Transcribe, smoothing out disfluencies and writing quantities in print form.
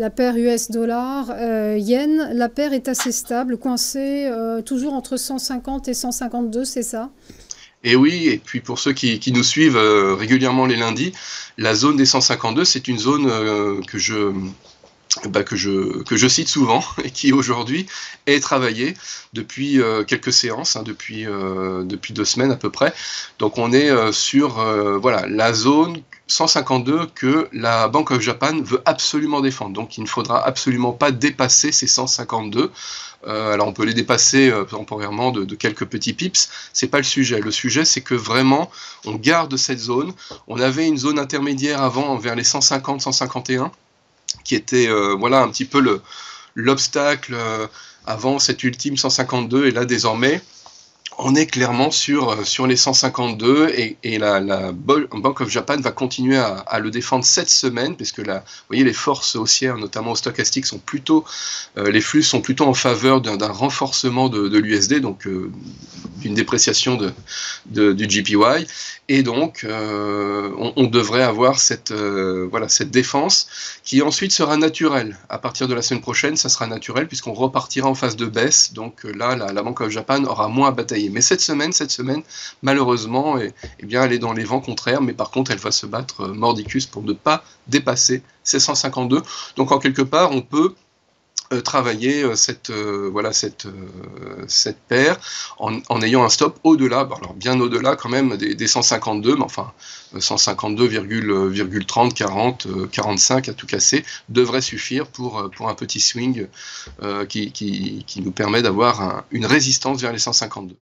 la paire US-dollar, yen, la paire est assez stable, coincée toujours entre 150 et 152, c'est ça? Et oui, et puis pour ceux qui nous suivent régulièrement les lundis, la zone des 152, c'est une zone que je cite souvent et qui aujourd'hui est travaillée depuis quelques séances, hein, depuis 2 semaines à peu près. Donc on est sur voilà, la zone 152 que la Bank of Japan veut absolument défendre. Donc il ne faudra absolument pas dépasser ces 152. Alors on peut les dépasser temporairement de quelques petits pips, c'est pas le sujet. Le sujet, c'est que vraiment on garde cette zone. On avait une zone intermédiaire avant vers les 150, 151 qui était voilà un petit peu l'obstacle avant cette ultime 152, et là désormais on est clairement sur les 152 et la Bank of Japan va continuer à le défendre cette semaine, puisque là, vous voyez, les forces haussières, notamment au stochastique, sont plutôt, les flux sont plutôt en faveur d'un renforcement de l'USD, donc d'une dépréciation du JPY, et donc on devrait avoir voilà, cette défense qui ensuite sera naturelle. À partir de la semaine prochaine, ça sera naturel puisqu'on repartira en phase de baisse, donc là la Bank of Japan aura moins à batailler. Mais cette semaine, malheureusement, eh bien, elle est dans les vents contraires, mais par contre elle va se battre mordicus pour ne pas dépasser ces 152. Donc en quelque part on peut travailler voilà, cette paire en ayant un stop au-delà, alors bien au-delà quand même des 152, mais enfin 152,30, 40, 45 à tout casser devrait suffire pour un petit swing qui nous permet d'avoir une résistance vers les 152.